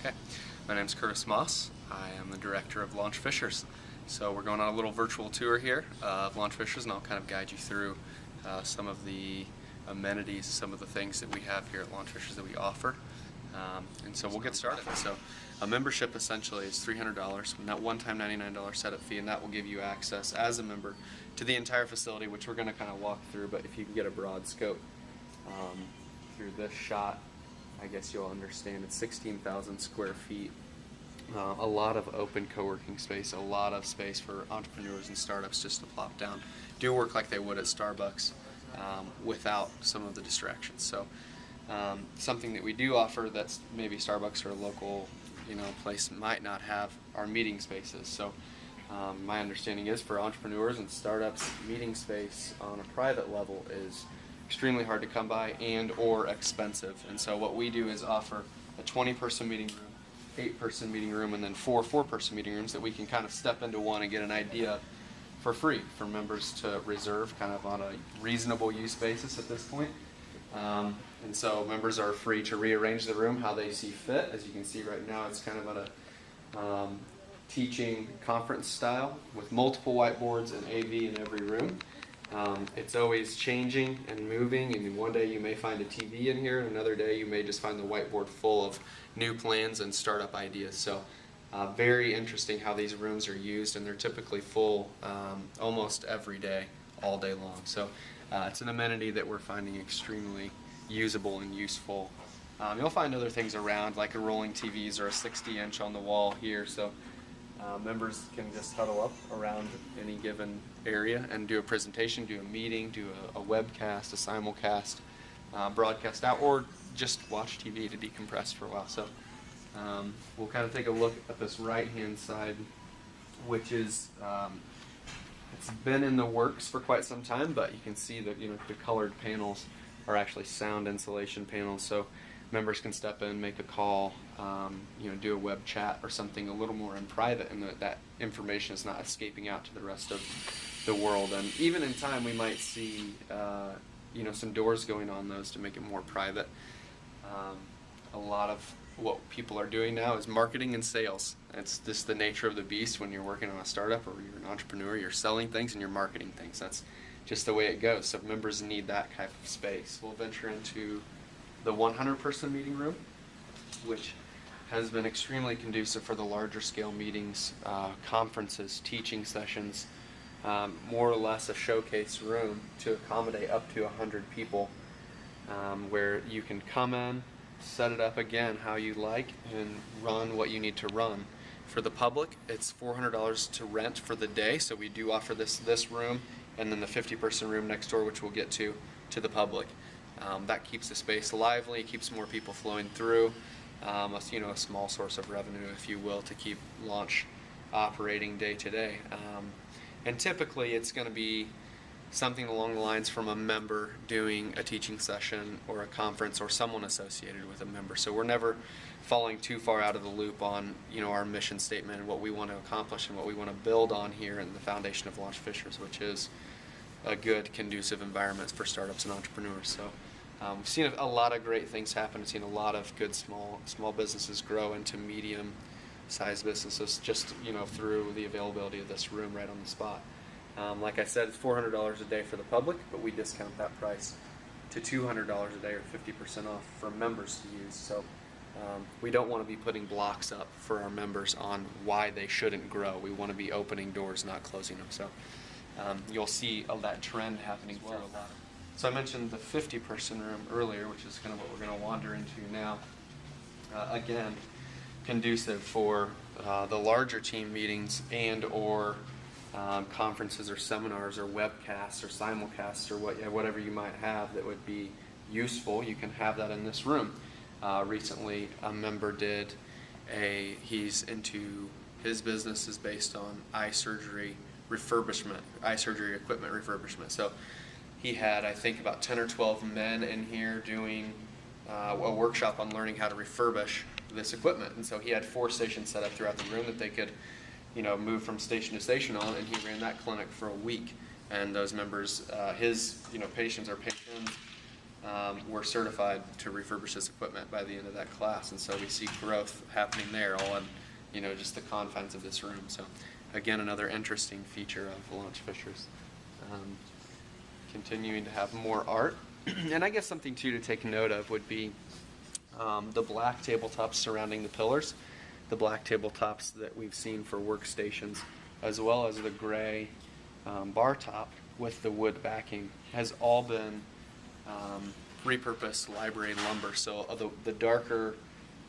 Okay, my name is Kurtis Moss. I am the director of Launch Fishers. So we're going on a little virtual tour here of Launch Fishers, and I'll kind of guide you through some of the amenities, some of the things that we have here at Launch Fishers that we offer. And so we'll get started. So a membership essentially is $300, and that one-time $99 setup fee, and that will give you access as a member to the entire facility, which we're going to kind of walk through. But if you can get a broad scope through this shot, I guess you'll understand it's 16,000 square feet. A lot of open co-working space, a lot of space for entrepreneurs and startups just to plop down, do work like they would at Starbucks without some of the distractions. So something that we do offer that's maybe Starbucks or a local place might not have are meeting spaces. So my understanding is for entrepreneurs and startups, meeting space on a private level is extremely hard to come by and or expensive. And so what we do is offer a 20-person meeting room, 8-person meeting room, and then 4-person meeting rooms that we can kind of step into one and get an idea for free for members to reserve kind of on a reasonable use basis at this point. And so members are free to rearrange the room how they see fit. As you can see right now, it's kind of at a teaching conference style with multiple whiteboards and AV in every room. It's always changing and moving, and one day you may find a TV in here, and another day you may just find the whiteboard full of new plans and startup ideas. So very interesting how these rooms are used, and they're typically full almost every day, all day long. So it's an amenity that we're finding extremely usable and useful. You'll find other things around, like a rolling TVs or a 60-inch on the wall here. So members can just huddle up around any given area and do a presentation, do a meeting, do a webcast, a simulcast, broadcast out, or just watch TV to decompress for a while. So we'll kind of take a look at this right-hand side, which is it's been in the works for quite some time, but you can see that the colored panels are actually sound insulation panels. So members can step in, make a call, do a web chat or something a little more in private, and that information is not escaping out to the rest of the world. And even in time, we might see some doors going on those to make it more private. A lot of what people are doing now is marketing and sales. It's just the nature of the beast when you're working on a startup or you're an entrepreneur. You're selling things and you're marketing things. That's just the way it goes. So members need that type of space. We'll venture into the 100-person meeting room, which has been extremely conducive for the larger scale meetings, conferences, teaching sessions, more or less a showcase room to accommodate up to 100 people, where you can come in, set it up again how you like, and run what you need to run. For the public, it's $400 to rent for the day, so we do offer this room and then the 50-person room next door, which we'll get to the public. That keeps the space lively, keeps more people flowing through, a small source of revenue, if you will, to keep Launch operating day to day. And typically it's going to be something along the lines from a member doing a teaching session or a conference or someone associated with a member. So we're never falling too far out of the loop on our mission statement and what we want to accomplish and what we want to build on here in the foundation of Launch Fishers, which is a good, conducive environment for startups and entrepreneurs. So we've seen a lot of great things happen. We've seen a lot of good small businesses grow into medium-sized businesses just through the availability of this room right on the spot. Like I said, it's $400 a day for the public, but we discount that price to $200 a day or 50% off for members to use. So we don't want to be putting blocks up for our members on why they shouldn't grow. We want to be opening doors, not closing them. So you'll see that trend happening through a lot. So I mentioned the 50-person room earlier, which is kind of what we're going to wander into now. Again, conducive for the larger team meetings and or conferences or seminars or webcasts or simulcasts or whatever you might have that would be useful. You can have that in this room. Recently, a member did his business is based on eye surgery refurbishment, eye surgery equipment refurbishment. So he had, I think, about 10 or 12 men in here doing a workshop on learning how to refurbish this equipment. And so he had 4 stations set up throughout the room that they could move from station to station on, and he ran that clinic for a week. And those members, his patients or patrons we're certified to refurbish this equipment by the end of that class, and so we see growth happening there, all in, you know, just the confines of this room. So again, another interesting feature of Launch Fishers. Continuing to have more art, and I guess something too to take note of would be the black tabletops surrounding the pillars, the black tabletops that we've seen for workstations, as well as the gray bar top with the wood backing, has all been repurposed library lumber. So the darker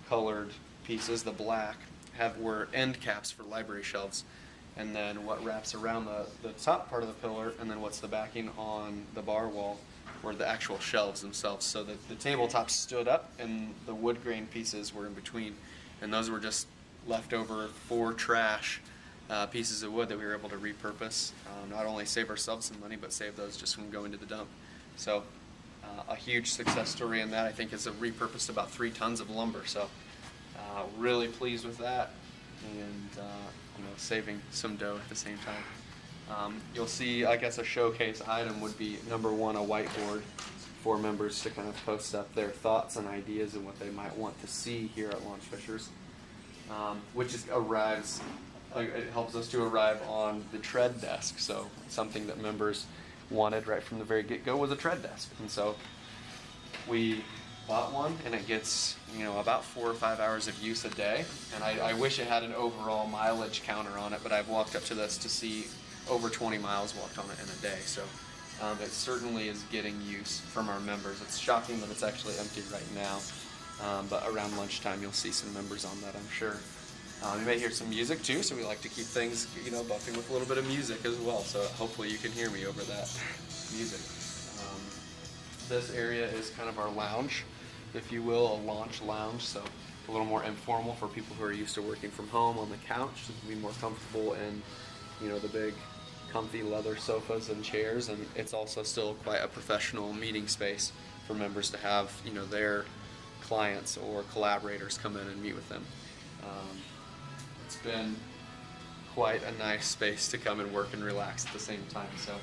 colored pieces, the black, were end caps for library shelves, and then what wraps around the top part of the pillar, and then what's the backing on the bar wall were the actual shelves themselves. So that the tabletops stood up and the wood grain pieces were in between, and those were just leftover for trash pieces of wood that we were able to repurpose. Not only save ourselves some money, but save those just from going to the dump. So a huge success story in that. I think it's repurposed about 3 tons of lumber. So really pleased with that, and you know, saving some dough at the same time. You'll see, I guess, a showcase item would be number 1, a whiteboard for members to kind of post up their thoughts and ideas and what they might want to see here at Launch Fishers, which arrives. It helps us to arrive on the tread desk. So something that members wanted right from the very get-go was a tread desk, and so we bought one, and it gets, you know, about 4 or 5 hours of use a day. And I wish it had an overall mileage counter on it, but I've walked up to this to see over 20 miles walked on it in a day. So it certainly is getting use from our members. It's shocking that it's actually empty right now, but around lunchtime you'll see some members on that, I'm sure. You may hear some music too, so we like to keep things, you know, buffing with a little bit of music as well. So hopefully you can hear me over that music. This area is kind of our lounge, if you will, a launch lounge. So a little more informal for people who are used to working from home on the couch, to be more comfortable in, you know, the big, comfy leather sofas and chairs. And it's also still quite a professional meeting space for members to have, you know, their clients or collaborators come in and meet with them. It's been quite a nice space to come and work and relax at the same time. So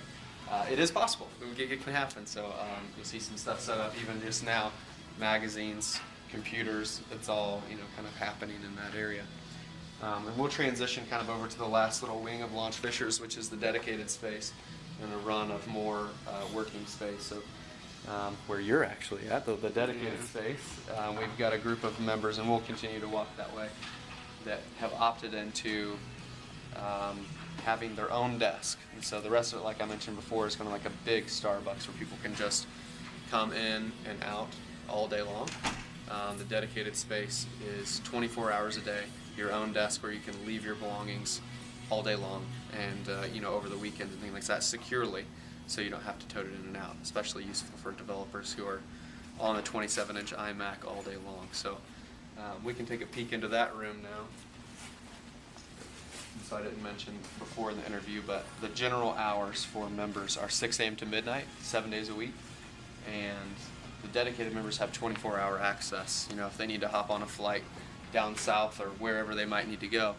it is possible. It can happen. So you'll see some stuff set up even just now. Magazines, computers, it's all, you know, kind of happening in that area. And we'll transition kind of over to the last little wing of Launch Fishers, which is the dedicated space, and a run of more working space. So where you're actually at, the dedicated space, we've got a group of members, and we'll continue to walk that way, that have opted into having their own desk. And so the rest of it, like I mentioned before, is kind of like a big Starbucks where people can just come in and out all day long. The dedicated space is 24 hours a day, your own desk where you can leave your belongings all day long, and you know, over the weekends and things like that securely, so you don't have to tote it in and out. Especially useful for developers who are on a 27-inch iMac all day long. So we can take a peek into that room now. So I didn't mention before in the interview, but the general hours for members are 6 a.m. to midnight, 7 days a week, and the dedicated members have 24-hour access. You know, if they need to hop on a flight down south or wherever they might need to go,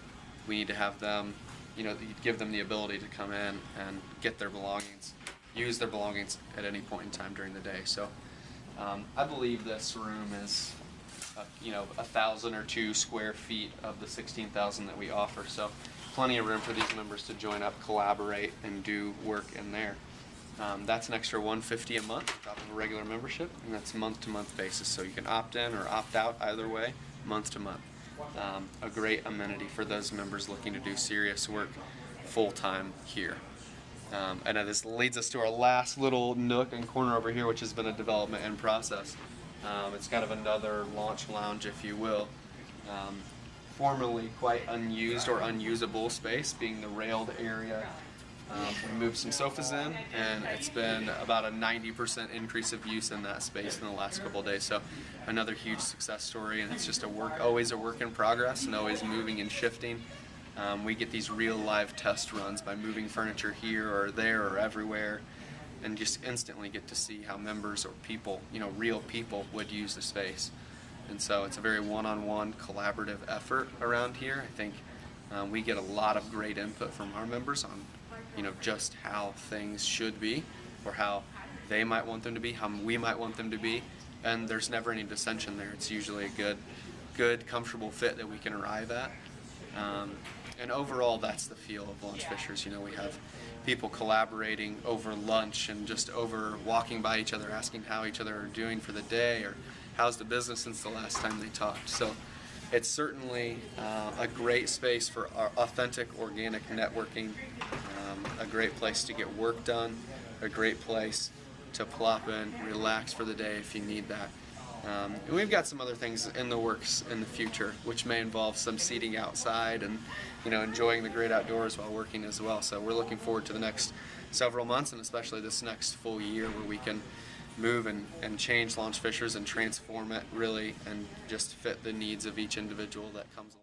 we need to have them, you know, give them the ability to come in and get their belongings, use their belongings at any point in time during the day. So I believe this room is, you know, 1,000 or 2 square feet of the 16,000 that we offer. So plenty of room for these members to join up, collaborate, and do work in there. That's an extra $150 a month on top of a regular membership, and that's month-to-month basis. So you can opt in or opt out either way, month to month. A great amenity for those members looking to do serious work full-time here. And this leads us to our last little nook and corner over here, which has been a development in process. It's kind of another launch lounge, if you will. Formerly quite unused or unusable space, being the railed area. We moved some sofas in, and it's been about a 90% increase of use in that space in the last couple of days. So another huge success story, and it's just always a work in progress, and always moving and shifting. We get these real live test runs by moving furniture here or there or everywhere, and just instantly get to see how members or people, you know, real people would use the space. And so it's a very one-on-one collaborative effort around here. I think we get a lot of great input from our members on, you know, just how things should be, or how they might want them to be, how we might want them to be, and there's never any dissension there. It's usually a good, comfortable fit that we can arrive at. And overall, that's the feel of Launch Fishers. You know, we have people collaborating over lunch and just over walking by each other, asking how each other are doing for the day, or how's the business since the last time they talked. So it's certainly a great space for our authentic, organic networking, a great place to get work done, a great place to plop in, relax for the day if you need that. And we've got some other things in the works in the future, which may involve some seating outside and, you know, enjoying the great outdoors while working as well. So we're looking forward to the next several months, and especially this next full year, where we can move and change Launch Fishers and transform it really, and just fit the needs of each individual that comes along.